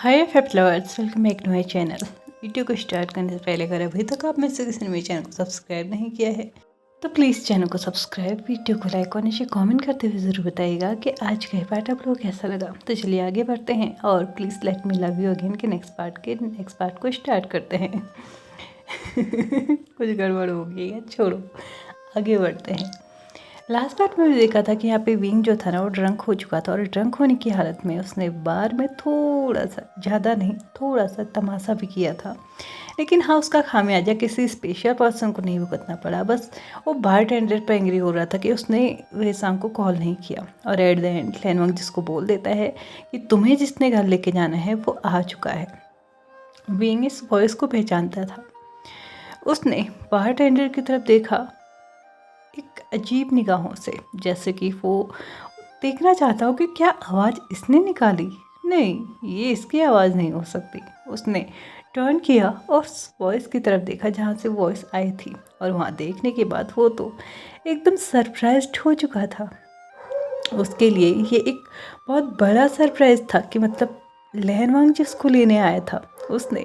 हाय फेप lovers, welcome back to my channel. Video को start करने से पहले अगर अभी तक आप में से किसी ने मेरे चैनल को सब्सक्राइब नहीं किया है तो प्लीज़ चैनल को सब्सक्राइब, वीडियो को लाइक और नीचे कमेंट करते हुए ज़रूर बताइएगा कि आज का पार्ट आप लोगों को कैसा लगा। तो चलिए आगे बढ़ते हैं और please let me love you again के नेक्स्ट पार्ट को स्टार्ट करते हैं। कुछ गड़बड़ हो गई है, छोड़ो आगे बढ़ते हैं। लास्ट पार्ट में भी देखा था कि यहाँ पे विंग जो था ना वो ड्रंक हो चुका था और ड्रंक होने की हालत में उसने बार में थोड़ा सा, ज़्यादा नहीं थोड़ा सा तमाशा भी किया था। लेकिन हाँ, उसका खामियाजा किसी स्पेशल पर्सन को नहीं भुगतना पड़ा। बस वो बारटेंडर पर एंग्री हो रहा था कि उसने वेसांग को कॉल नहीं किया। और एट द एंड लैनवांग जिसको बोल देता है कि तुम्हें जिसने घर लेके जाना है वो आ चुका है। विंग इस वॉइस को पहचानता था। उसने बारटेंडर की तरफ देखा एक अजीब निगाहों से, जैसे कि वो देखना चाहता हो कि क्या आवाज़ इसने निकाली। नहीं, ये इसकी आवाज़ नहीं हो सकती। उसने टर्न किया और उस वॉइस की तरफ देखा जहाँ से वॉइस आई थी, और वहाँ देखने के बाद वो तो एकदम सरप्राइज्ड हो चुका था। उसके लिए ये एक बहुत बड़ा सरप्राइज़ था कि मतलब लहनवांग जिसको लेने आया था उसने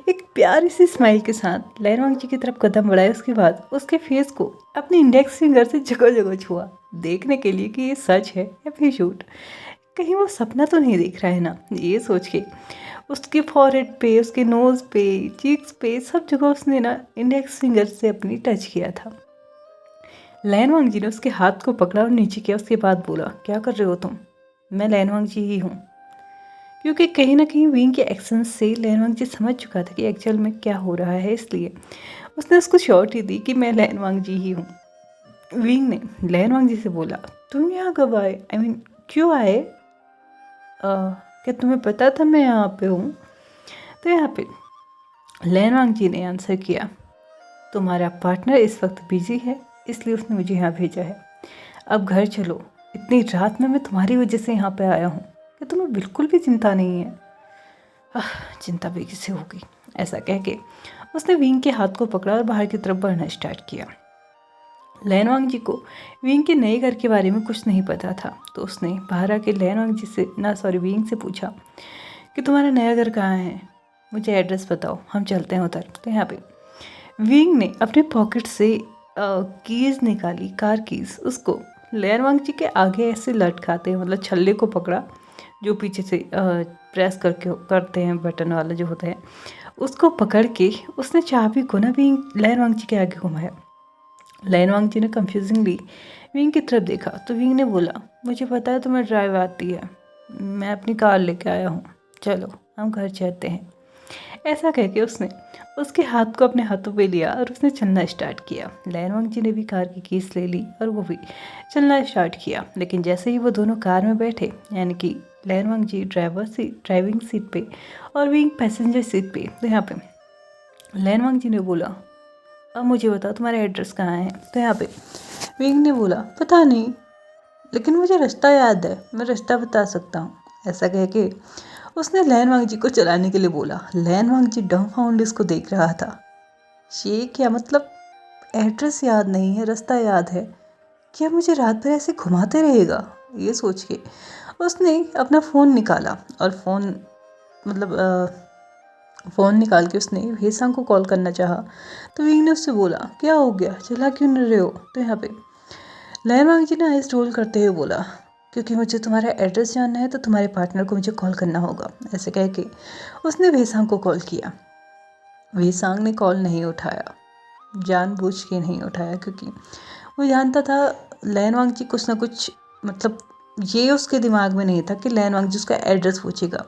एक प्यारी सी स्माइल के साथ लहनवांग जी की तरफ कदम बढ़ाए। उसके बाद उसके फेस को अपने इंडेक्स फिंगर से जगह जगह छुआ, देखने के लिए कि ये सच है या फिर झूठ, कहीं वो सपना तो नहीं देख रहा है ना। ये सोच के उसके फॉरहेड पे, उसके नोज़ पे, चीक्स पे, सब जगह उसने ना इंडेक्स फिंगर से अपनी टच किया था। लैनवांग जी ने उसके हाथ को पकड़ा और नीचे किया। उसके बाद बोला, क्या कर रहे हो तुम? मैं लैनवांग जी ही हूँ। क्योंकि कहीं ना कहीं विंग के एक्शन से लैनवांग जी समझ चुका था कि एक्चुअल में क्या हो रहा है, इसलिए उसने उसको श्योरिटी दी कि मैं लैनवांग जी ही हूँ। विंग ने लैनवांग जी से बोला, तुम यहाँ कब आए? आई मीन क्यों आए? क्या तुम्हें पता था मैं यहाँ पे हूँ? तो यहाँ पे लैनवांग जी ने आंसर किया, तुम्हारा पार्टनर इस वक्त बिजी है, इसलिए उसने मुझे यहाँ भेजा है। अब घर चलो, इतनी रात में मैं तुम्हारी वजह से यहाँ पे आया हूँ। कि तुम्हें बिल्कुल भी चिंता नहीं है? चिंता भी किसे होगी? ऐसा कह के उसने विंग के हाथ को पकड़ा और बाहर की तरफ बढ़ना स्टार्ट किया। लैनवांग जी को विंग के नए घर के बारे में कुछ नहीं पता था, तो उसने बाहर आके लैनवांग जी से विंग से पूछा कि तुम्हारा नया घर कहाँ है, मुझे एड्रेस बताओ, हम चलते हैं उधर। तो यहाँ पे विंग ने अपने पॉकेट से कीज़ निकाली, कार कीज़, उसको लैनवांग जी के आगे ऐसे लटकाते, मतलब छल्ले को पकड़ा जो पीछे से प्रेस करके करते हैं, बटन वाला जो होता है, उसको पकड़ के उसने चाबी को ना विंग लैनवांग जी के आगे घुमाया। लैनवांग जी ने कंफ्यूजिंगली विंग की तरफ देखा तो विंग ने बोला, मुझे पता है तुम्हें ड्राइव आती है, मैं अपनी कार लेके आया हूँ, चलो हम घर चलते हैं। ऐसा कह के उसने उसके हाथ को अपने हाथों पे लिया और उसने चलना स्टार्ट किया। लैनवांग जी ने भी कार की कीस ले ली और वो भी चलना स्टार्ट किया। लेकिन जैसे ही वो दोनों कार में बैठे, यानी कि लैनवांग जी ड्राइविंग सीट पे और विंग पैसेंजर सीट पे, तो यहाँ पे लैनवांग जी ने बोला, अब मुझे बताओ तुम्हारा एड्रेस कहाँ है? तो यहाँ पे विंग ने बोला, पता नहीं, लेकिन मुझे रास्ता याद है, मैं रास्ता बता सकता हूँ। ऐसा कह के उसने लैनवांग जी को चलाने के लिए बोला। लैनवांग जी डम्फाउंड इसको देख रहा था। ये क्या मतलब, एड्रेस याद नहीं है, रास्ता याद है, क्या मुझे रात भर ऐसे घुमाते रहेगा? ये सोच के उसने अपना फ़ोन निकाला और फ़ोन निकाल के उसने वेसांग को कॉल करना चाहा। तो विंग ने उससे बोला, क्या हो गया, चला क्यों नहीं रहे हो? तो यहाँ पे लैनवांग जी ने आइस रोल करते हुए बोला, क्योंकि मुझे तुम्हारा एड्रेस जानना है तो तुम्हारे पार्टनर को मुझे कॉल करना होगा। ऐसे कह के उसने वेसांग को कॉल किया। वेसांग ने कॉल नहीं उठाया, जानबूझ के नहीं उठाया, क्योंकि वो जानता था लैनवांग जी कुछ ना कुछ, मतलब ये उसके दिमाग में नहीं था कि लैनवांग जी उसका एड्रेस पूछेगा।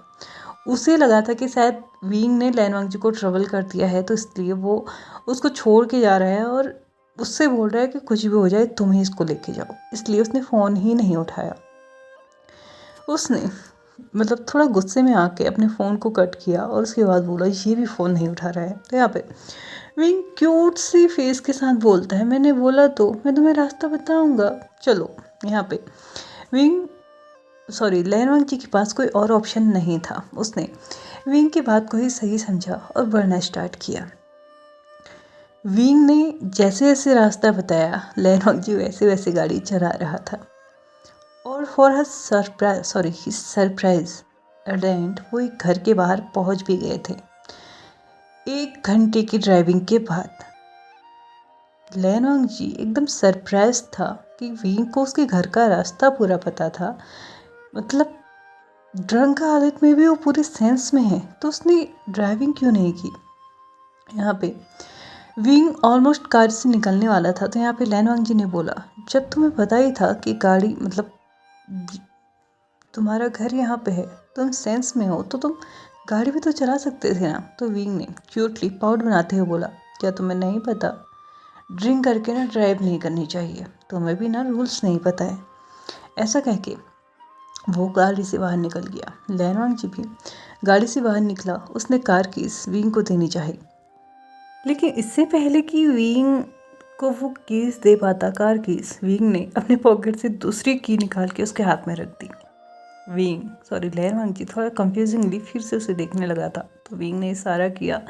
उसे लगा था कि शायद विंग ने लैनवांग जी को ट्रबल कर दिया है, तो इसलिए वो उसको छोड़ के जा रहा है और उससे बोल रहा है कि कुछ भी हो जाए तुम ही इसको लेके जाओ। इसलिए उसने फ़ोन ही नहीं उठाया। उसने मतलब थोड़ा गुस्से में आके अपने फ़ोन को कट किया और उसके बाद बोला, ये भी फ़ोन नहीं उठा रहा है। तो यहाँ पे विंग क्यूट सी फेस के साथ बोलता है, मैंने बोला तो मैं तुम्हें रास्ता बताऊंगा, चलो। यहाँ पे लैनवांग जी के पास कोई और ऑप्शन नहीं था। उसने विंग की बात को ही सही समझा और बढ़ना स्टार्ट किया। विंग ने जैसे जैसे रास्ता बताया, लैनवांग जी वैसे वैसे गाड़ी चला रहा था। और for her surprise at the end वो एक घर के बाहर पहुंच भी गए थे। 1 घंटे की ड्राइविंग के बाद लेनवांग जी एकदम सरप्राइज था कि विंग को उसके घर का रास्ता पूरा पता था। मतलब ड्रंक हालत में भी वो पूरे सेंस में है, तो उसने ड्राइविंग क्यों नहीं की। यहाँ पे विंग ऑलमोस्ट कार से निकलने वाला था, तो यहाँ पे लेनवांग जी ने बोला, जब तुम्हें पता ही था कि गाड़ी मतलब तुम्हारा घर यहाँ पे है, तुम सेंस में हो, तो तुम गाड़ी भी तो चला सकते थे ना। तो विंग ने क्यूटली पाउट बनाते हुए बोला, क्या तुम्हें नहीं पता, ड्रिंक करके ना ड्राइव नहीं करनी चाहिए, तुम्हें भी ना रूल्स नहीं पता है। ऐसा कह के वो गाड़ी से बाहर निकल गया। लेनवांग जी भी गाड़ी से बाहर निकला। उसने कार कीज विंग को देनी चाहिए, लेकिन इससे पहले कि विंग को वो कीज दे पाता, कार कीज, विंग ने अपने पॉकेट से दूसरी की निकाल के उसके हाथ में रख दी। लेनवांग जी थोड़ा कंफ्यूजिंगली फिर से उसे देखने लगा था, तो विंग ने इशारा किया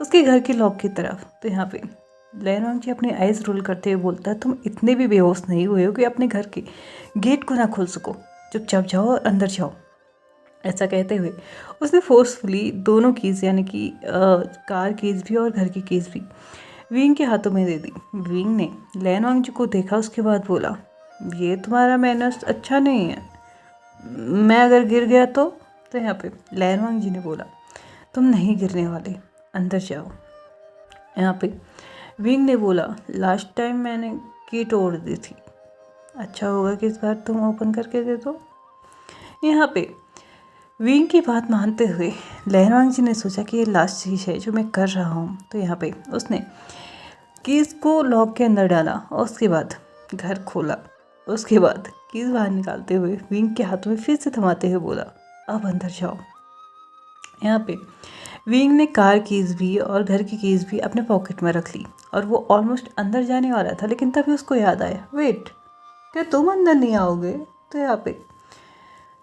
उसके घर के लॉक की तरफ। तो यहाँ पे लेनवांग जी अपने आइज रोल करते हुए बोलता है, तुम इतने भी बेहोश नहीं हुए हो कि अपने घर के गेट को ना खोल सको, चुपचाप जाओ और अंदर जाओ। ऐसा कहते हुए उसने फोर्सफुली दोनों कीज़ यानी कि कार कीज़ भी और घर की कीज़ भी विंग के हाथों में दे दी। विंग ने लेनवांग जी को देखा, उसके बाद बोला, ये तुम्हारा मैनर्स अच्छा नहीं है, मैं अगर गिर गया तो यहाँ पे लेनवांग जी ने बोला, तुम नहीं गिरने वाले, अंदर जाओ। यहाँ पे विंग ने बोला, लास्ट टाइम मैंने की तोड़ दी थी, अच्छा होगा कि इस बार तुम ओपन करके दे दो। यहाँ पे विंग की बात मानते हुए लेनवांग जी ने सोचा कि ये लास्ट चीज़ है जो मैं कर रहा हूँ। तो यहाँ पे उसने कीज़ को लॉक के अंदर डाला और उसके बाद घर खोला। उसके बाद कीज़ बाहर निकालते हुए विंग के हाथों में फिर से थमाते हुए बोला, अब अंदर जाओ। यहाँ पे विंग ने कार कीज़ भी और घर की कीज़ भी अपने पॉकेट में रख ली और वो ऑलमोस्ट अंदर जाने वाला था, लेकिन तभी उसको याद आया, वेट, क्या तुम अंदर नहीं आओगे। तो यहाँ पे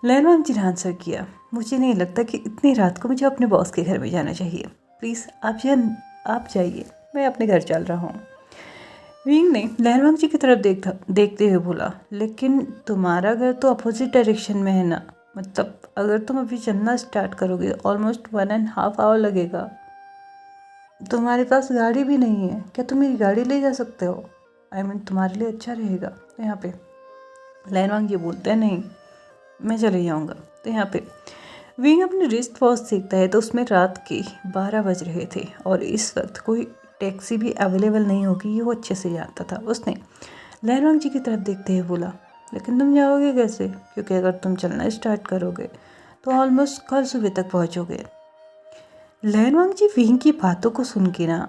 लेनवांग जी ने आंसर किया, मुझे नहीं लगता कि इतनी रात को मुझे अपने बॉस के घर में जाना चाहिए, प्लीज़ आप जाइए, मैं अपने घर चल रहा हूँ। विंग ने लेनवांग जी की तरफ देखते हुए बोला, लेकिन तुम्हारा घर तो अपोजिट डायरेक्शन में है ना, मतलब अगर तुम अभी चलना स्टार्ट करोगे ऑलमोस्ट 1.5 आवर लगेगा, तुम्हारे पास गाड़ी भी नहीं है, क्या तुम मेरी गाड़ी ले जा सकते हो, तुम्हारे लिए अच्छा रहेगा। तो यहाँ पे लेनवांग जी बोलते हैं, नहीं मैं चले जाऊँगा। तो यहाँ पे विंग अपने रिस्ट वॉच देखता है तो उसमें रात के 12 बज रहे थे और इस वक्त कोई टैक्सी भी अवेलेबल नहीं होगी, ये वो अच्छे से जानता था। उसने लेनवांग जी की तरफ देखते हुए बोला, लेकिन तुम जाओगे कैसे, क्योंकि अगर तुम चलना स्टार्ट करोगे तो ऑलमोस्ट कल सुबह तक पहुँचोगे। लेनवांग जी विंग की बातों को सुन के ना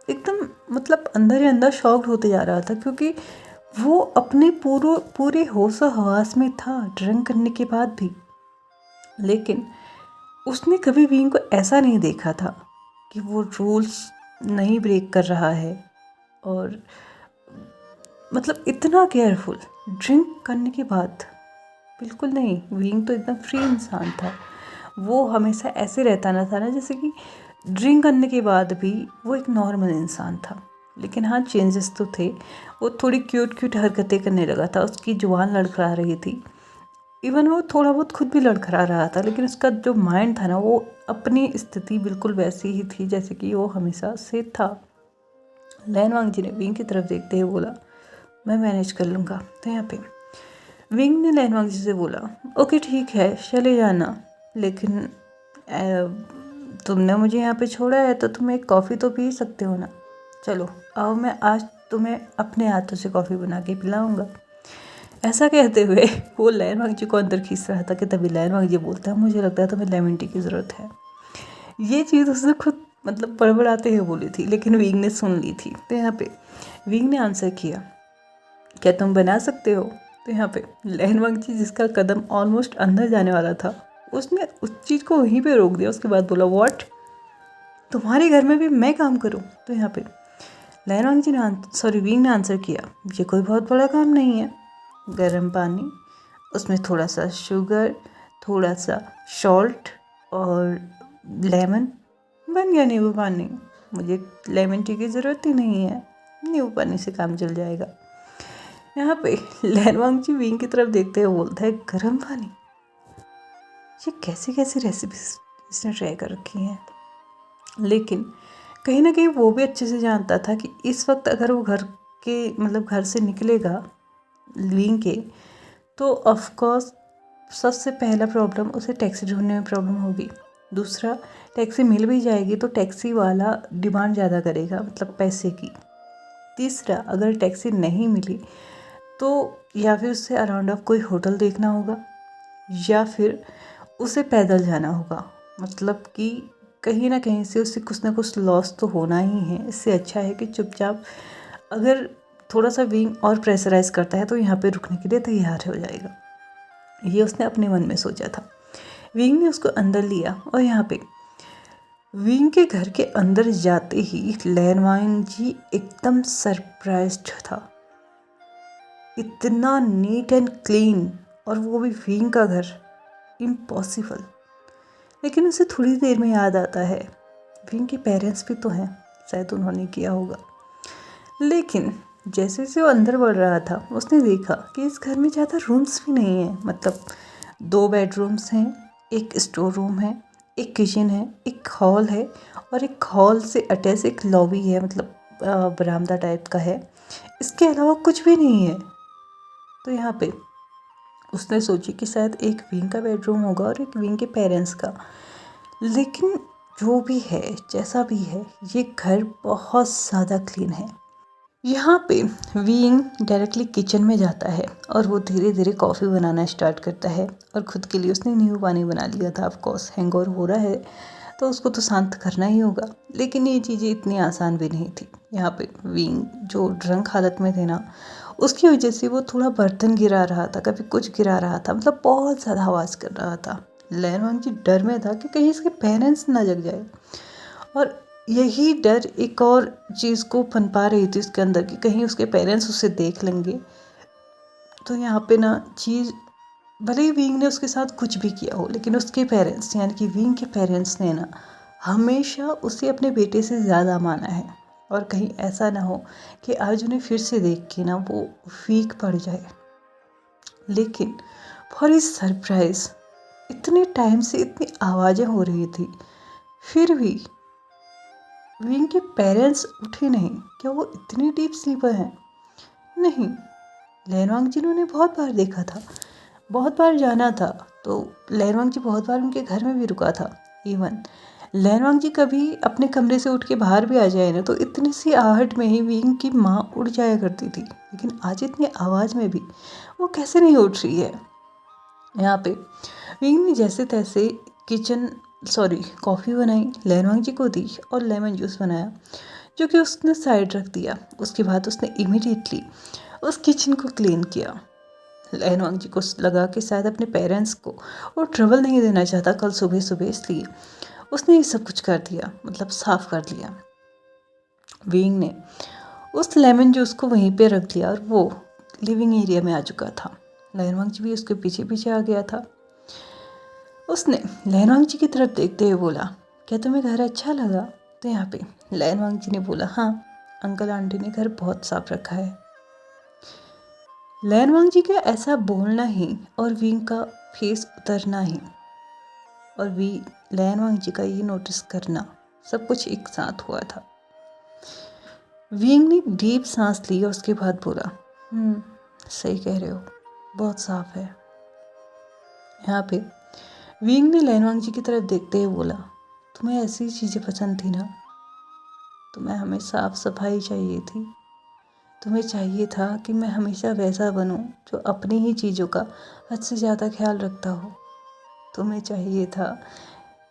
एकदम मतलब अंदर ही अंदर शॉक्ड होते जा रहा था, क्योंकि वो अपने पूरे होश हवास में था ड्रिंक करने के बाद भी, लेकिन उसने कभी विंग को ऐसा नहीं देखा था कि वो रूल्स नहीं ब्रेक कर रहा है और मतलब इतना केयरफुल ड्रिंक करने के बाद। बिल्कुल नहीं, विंग तो एकदम फ्री इंसान था, वो हमेशा ऐसे रहता ना था ना जैसे कि ड्रिंक करने के बाद भी वो एक नॉर्मल इंसान था। लेकिन हाँ, चेंजेस तो थे, वो थोड़ी क्यूट हरकतें करने लगा था, उसकी जुबान लड़खड़ा रही थी, इवन वो थोड़ा बहुत खुद भी लड़खड़ा रहा था, लेकिन उसका जो माइंड था ना वो अपनी स्थिति बिल्कुल वैसी ही थी जैसे कि वो हमेशा से था। लेनवांग जी ने विंग की तरफ देखते हुए बोला, मैं मैनेज कर लूँगा। तो यहाँ पे विंग ने लेनवांग जी से बोला, ओके ठीक है चले जाना, लेकिन तुमने मुझे यहाँ पे छोड़ा है तो तुम एक कॉफ़ी तो पी सकते हो ना, चलो आओ मैं आज तुम्हें अपने हाथों से कॉफ़ी बना के पिलाऊँगा। ऐसा कहते हुए वो लेनवांग जी को अंदर खींच रहा था कि तभी लेनवांग जी बोलता है, मुझे लगता है तुम्हें लेमन टी की ज़रूरत है। ये चीज़ उसने खुद मतलब बड़बड़ाते हुए बोली थी, लेकिन विंग ने सुन ली थी। तो यहाँ पे विंग ने आंसर किया, क्या तुम बना सकते हो। तो यहाँ पे लेनवांग जी जिसका कदम ऑलमोस्ट अंदर जाने वाला था, उसने उस चीज़ को वहीं पे रोक दिया। उसके बाद बोला, व्हाट, तुम्हारे घर में भी मैं काम करूँ। तो यहाँ पे लेनवांग जी ने विंग ने आंसर किया, ये कोई बहुत बड़ा काम नहीं है, गर्म पानी, उसमें थोड़ा सा शुगर, थोड़ा सा सॉल्ट और लेमन, बन गया नींबू पानी। मुझे लेमन टी की ज़रूरत ही नहीं है, नींबू पानी से काम चल जाएगा। यहाँ पे लेनवांग जी विंग की तरफ देखते हुए बोलता है, गर्म पानी, ये कैसी कैसी रेसिपीज इसने ट्राई कर रखी हैं। लेकिन कहीं ना कहीं वो भी अच्छे से जानता था कि इस वक्त अगर वो घर से निकलेगा विंग के, तो ऑफ कोर्स सबसे पहला प्रॉब्लम उसे टैक्सी ढूंढने में प्रॉब्लम होगी। दूसरा, टैक्सी मिल भी जाएगी तो टैक्सी वाला डिमांड ज़्यादा करेगा, मतलब पैसे की। तीसरा, अगर टैक्सी नहीं मिली तो या फिर उससे अराउंड ऑफ कोई होटल देखना होगा या फिर उसे पैदल जाना होगा। मतलब कि कहीं ना कहीं से उससे कुछ ना कुछ लॉस तो होना ही है। इससे अच्छा है कि चुपचाप, अगर थोड़ा सा विंग और प्रेशराइज करता है तो यहाँ पे रुकने के लिए तैयार हो जाएगा। ये उसने अपने मन में सोचा था। विंग ने उसको अंदर लिया और यहाँ पे विंग के घर के अंदर जाते ही लैनवांग जी एकदम सरप्राइज्ड था। इतना नीट एंड क्लीन, और वो भी विंग का घर, इम्पॉसिबल। लेकिन उसे थोड़ी देर में याद आता है विंग के पेरेंट्स भी तो हैं, शायद उन्होंने किया होगा। लेकिन जैसे जैसे वो अंदर बढ़ रहा था उसने देखा कि इस घर में ज़्यादा रूम्स भी नहीं हैं। मतलब 2 बेडरूम्स हैं, एक स्टोर रूम है, एक किचन है, एक हॉल है और एक हॉल से अटैच एक लॉबी है, मतलब बरामदा टाइप का है। इसके अलावा कुछ भी नहीं है। तो यहाँ पे उसने सोची कि शायद एक विंग का बेडरूम होगा और एक विंग के पेरेंट्स का। लेकिन जो भी है, जैसा भी है, ये घर बहुत ज़्यादा क्लीन है। यहाँ पे विंग डायरेक्टली किचन में जाता है और वो धीरे धीरे कॉफ़ी बनाना स्टार्ट करता है। और ख़ुद के लिए उसने नींबू पानी बना लिया था। ऑफ कोर्स हैंगओवर हो रहा है तो उसको तो शांत करना ही होगा। लेकिन ये चीज़ें इतनी आसान भी नहीं थी। यहाँ पे विंग जो ड्रंक हालत में थे ना, उसकी वजह से वो थोड़ा बर्तन गिरा रहा था, कभी कुछ गिरा रहा था, मतलब बहुत ज़्यादा आवाज़ कर रहा था। लैनवांग जी डर में था कि कहीं इसके पेरेंट्स ना जग जाए। और यही डर एक और चीज़ को पनपा रही थी उसके अंदर कि कहीं उसके पेरेंट्स उसे देख लेंगे। तो यहाँ पे ना चीज़, भले ही विंग ने उसके साथ कुछ भी किया हो, लेकिन उसके पेरेंट्स यानी कि विंग के पेरेंट्स ने ना हमेशा उसे अपने बेटे से ज़्यादा माना है। और कहीं ऐसा ना हो कि आज उन्हें फिर से देख के ना वो वीक पड़ जाए। लेकिन फॉर हिज सरप्राइज, इतने टाइम से इतनी आवाज़ें हो रही थी, फिर भी विंग के पेरेंट्स उठे नहीं। क्या वो इतने डीप स्लीपर हैं? नहीं। लैनवांग जी ने उन्हें बहुत बार देखा था, बहुत बार जाना था। तो लैनवांग जी बहुत बार उनके घर में भी रुका था। इवन लैनवांग जी कभी अपने कमरे से उठ के बाहर भी आ जाए ना, तो इतनी सी आहट में ही विंग की माँ उठ जाया करती थी। लेकिन आज इतनी आवाज़ में भी वो कैसे नहीं उठ रही है? यहाँ पे विंग ने जैसे तैसे कॉफ़ी बनाई, लैनवांग जी को दी और लेमन जूस बनाया, जो कि उसने साइड रख दिया। उसके बाद उसने इमीडिएटली उस किचन को क्लीन किया। लैनवांग जी को लगा कि शायद अपने पेरेंट्स को वो ट्रबल नहीं देना चाहता कल सुबह सुबह, इसलिए उसने ये सब कुछ कर दिया, मतलब साफ़ कर दिया। विंग ने उस लेमन जूस को वहीं पे रख दिया और वो लिविंग एरिया में आ चुका था। लैनवांग जी भी उसके पीछे पीछे आ गया था। उसने लैनवांग जी की तरफ देखते हुए बोला, क्या तुम्हें घर अच्छा लगा? तो यहाँ पे लैनवांग जी ने बोला, हाँ अंकल आंटी ने घर बहुत साफ रखा है। लैनवांग जी का ऐसा बोलना ही और विंग का फेस उतरना ही और लैनवांग जी का ये नोटिस करना, सब कुछ एक साथ हुआ था। विंग ने डीप सांस ली और उसके बाद बोला, सही कह रहे हो, बहुत साफ है। यहाँ पे विंग ने लैनवांग जी की तरफ देखते हुए बोला, तुम्हें ऐसी चीज़ें पसंद थी ना? तुम्हें हमें साफ सफाई चाहिए थी। तुम्हें चाहिए था कि मैं हमेशा वैसा बनूं जो अपनी ही चीज़ों का हद से ज़्यादा ख्याल रखता हो। तुम्हें चाहिए था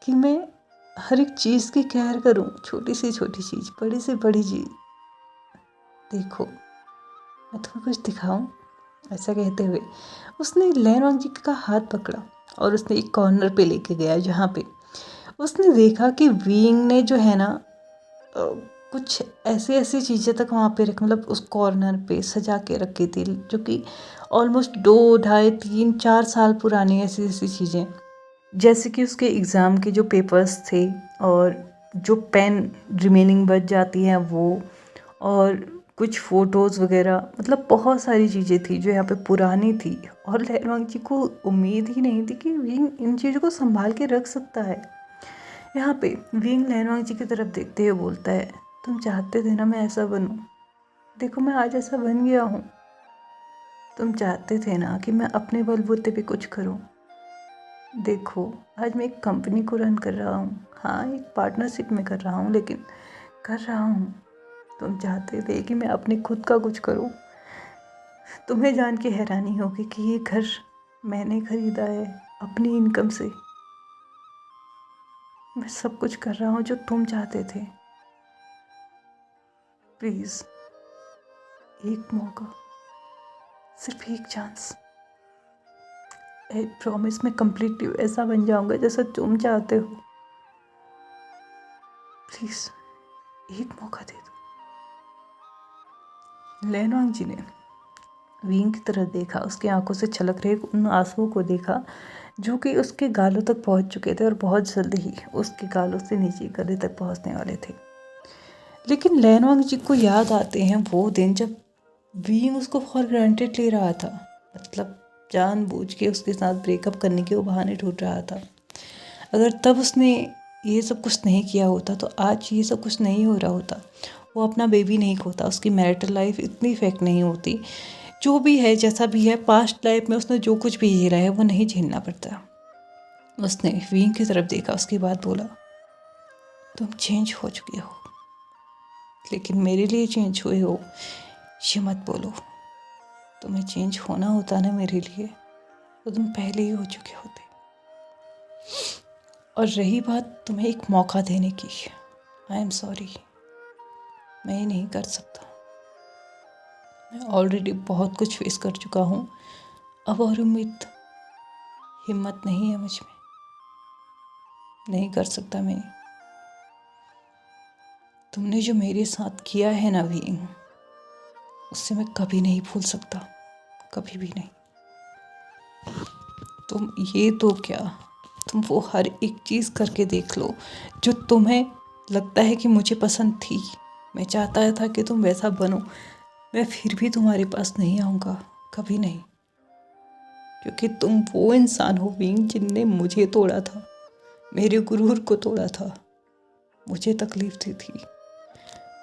कि मैं हर एक चीज़ की केयर करूं, छोटी से छोटी चीज़, बड़ी से बड़ी चीज़। देखो मैं तुम्हें कुछ दिखाऊं। ऐसा कहते हुए उसने लैनवांग जी का हाथ पकड़ा और उसने एक कॉर्नर पे लेके गया, जहाँ पे उसने देखा कि विंग ने जो है ना कुछ ऐसी चीज़ें तक वहाँ पे मतलब उस कॉर्नर पे सजा के रखी थी, जो कि ऑलमोस्ट 2, 2.5, 3, 4 साल पुरानी ऐसी चीज़ें। जैसे कि उसके एग्ज़ाम के जो पेपर्स थे और जो पेन रिमेनिंग बच जाती हैं वो, और कुछ फ़ोटोज़ वगैरह, मतलब बहुत सारी चीज़ें थी जो यहाँ पे पुरानी थी। और लहरवांग जी को उम्मीद ही नहीं थी कि विंग इन चीज़ों को संभाल के रख सकता है। यहाँ पे विंग लहरवांग जी की तरफ देखते हुए बोलता है, तुम चाहते थे ना मैं ऐसा बनूं, देखो मैं आज ऐसा बन गया हूँ। तुम चाहते थे ना कि मैं अपने बलबूते पे कुछ करूँ, देखो आज मैं एक कंपनी को रन कर रहा हूँ। हाँ, एक पार्टनरशिप में कर रहा हूँ, लेकिन कर रहा हूँ। तुम चाहते थे कि मैं अपने खुद का कुछ करूं। तुम्हें जान के हैरानी होगी कि ये घर मैंने खरीदा है अपनी इनकम से। मैं सब कुछ कर रहा हूँ जो तुम चाहते थे। प्लीज़ एक मौका, सिर्फ एक चांस। आई प्रॉमिस मैं कम्प्लीटली ऐसा बन जाऊँगा जैसा तुम चाहते हो। प्लीज़ एक मौका दे दो। लहरवांग जी ने विंग की तरफ देखा, उसकी आंखों से छलक रहे उन आंसुओं को देखा जो कि उसके गालों तक पहुंच चुके थे और बहुत जल्दी ही उसके गालों से नीचे गले तक पहुंचने वाले थे। लेकिन लहरवांग जी को याद आते हैं वो दिन जब विंग उसको फॉर ग्रांटेड ले रहा था, मतलब जानबूझ के उसके साथ ब्रेकअप करने के वो बहाने ढूंढ रहा था। अगर तब उसने ये सब कुछ नहीं किया होता तो आज ये सब कुछ नहीं हो रहा होता। वो अपना बेबी नहीं खोता, उसकी मैरिटल लाइफ इतनी फेक नहीं होती। जो भी है, जैसा भी है, पास्ट लाइफ में उसने जो कुछ भी झेला है वो नहीं झेलना पड़ता। उसने विंग की तरफ देखा, उसके बाद बोला, तुम चेंज हो चुके हो, लेकिन मेरे लिए चेंज हुए हो ये मत बोलो। तुम्हें चेंज होना होता ना मेरे लिए तो तुम पहले ही हो चुके होते। और रही बात तुम्हें एक मौका देने की, आई एम सॉरी, मैं ये नहीं कर सकता। मैं ऑलरेडी बहुत कुछ फेस कर चुका हूँ, अब और उम्मीद हिम्मत नहीं है मुझ में, नहीं कर सकता मैं। तुमने जो मेरे साथ किया है ना विंग, उससे मैं कभी नहीं भूल सकता, कभी भी नहीं। तुम ये तो क्या, तुम वो हर एक चीज़ करके देख लो जो तुम्हें लगता है कि मुझे पसंद थी। मैं चाहता था कि तुम वैसा बनो, मैं फिर भी तुम्हारे पास नहीं आऊँगा, कभी नहीं। क्योंकि तुम वो इंसान हो विंग जिनने मुझे तोड़ा था, मेरे गुरूर को तोड़ा था। मुझे तकलीफ थी,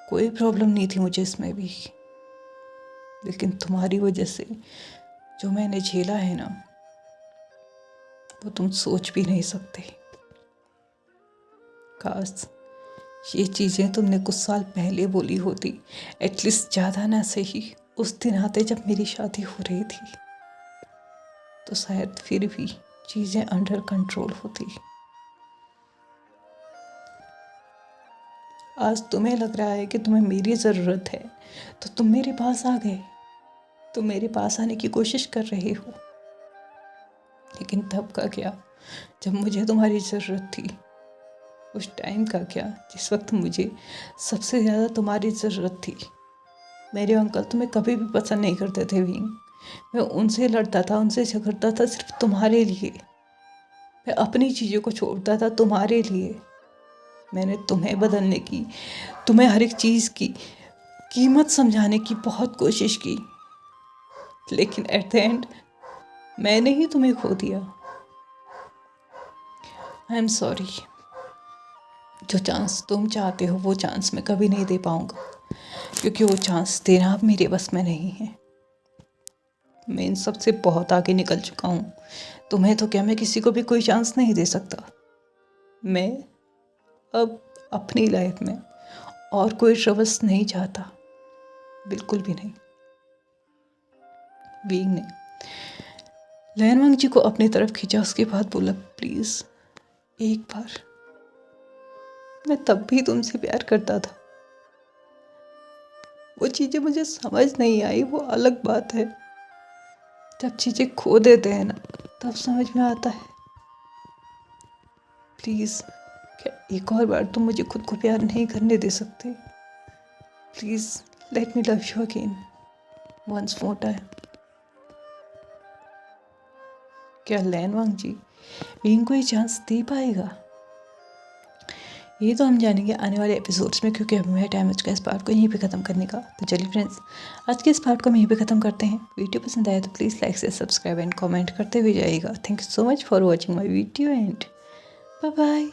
कोई प्रॉब्लम नहीं थी मुझे इसमें भी, लेकिन तुम्हारी वजह से जो मैंने झेला है ना, वो तुम सोच भी नहीं सकते। काश ये चीज़ें तुमने कुछ साल पहले बोली होती, एटलीस्ट ज़्यादा ना सही उस दिन आते जब मेरी शादी हो रही थी, तो शायद फिर भी चीज़ें अंडर कंट्रोल होती। आज तुम्हें लग रहा है कि तुम्हें मेरी ज़रूरत है तो तुम मेरे पास आ गए, तुम मेरे पास आने की कोशिश कर रहे हो। लेकिन तब का क्या जब मुझे तुम्हारी ज़रूरत थी, उस टाइम का क्या जिस वक्त मुझे सबसे ज़्यादा तुम्हारी ज़रूरत थी। मेरे अंकल तुम्हें कभी भी पसंद नहीं करते थे विंग, मैं उनसे लड़ता था, उनसे झगड़ता था सिर्फ तुम्हारे लिए। मैं अपनी चीज़ों को छोड़ता था तुम्हारे लिए। मैंने तुम्हें बदलने की, तुम्हें हर एक चीज़ की कीमत समझाने की बहुत कोशिश की, लेकिन एट द एंड मैंने ही तुम्हें खो दिया। I am sorry. जो चांस तुम चाहते हो वो चांस मैं कभी नहीं दे पाऊँगा, क्योंकि वो चांस देना अब मेरे बस में नहीं है। मैं इन सब से बहुत आगे निकल चुका हूँ। तुम्हें तो क्या, मैं किसी को भी कोई चांस नहीं दे सकता। मैं अब अपनी लाइफ में और कोई ट्रबल्स नहीं चाहता, बिल्कुल भी नहीं। विंग ने लहरवांग जी को अपनी तरफ खींचा, उसके बाद बोला, प्लीज़ एक बार। मैं तब भी तुमसे प्यार करता था, वो चीज़ें मुझे समझ नहीं आई, वो अलग बात है। जब चीज़ें खो देते हैं ना तब समझ में आता है। प्लीज़ क्या एक और बार तुम मुझे खुद को प्यार नहीं करने दे सकते? Please let me love you again, once more time. क्या लहरवांग जी विंग को ये चांस दे पाएगा? ये तो हम जानेंगे आने वाले एपिसोड्स में, क्योंकि अभी मेरा टाइम हो चुका है इस पार्ट को यहीं पे ख़त्म करने का। तो चलिए फ्रेंड्स, आज के इस पार्ट को हम यहीं पे ख़त्म करते हैं। वीडियो पसंद आया तो प्लीज़ लाइक से सब्सक्राइब एंड कमेंट करते हुए जाइएगा। Thank you so much for watching my video and bye bye.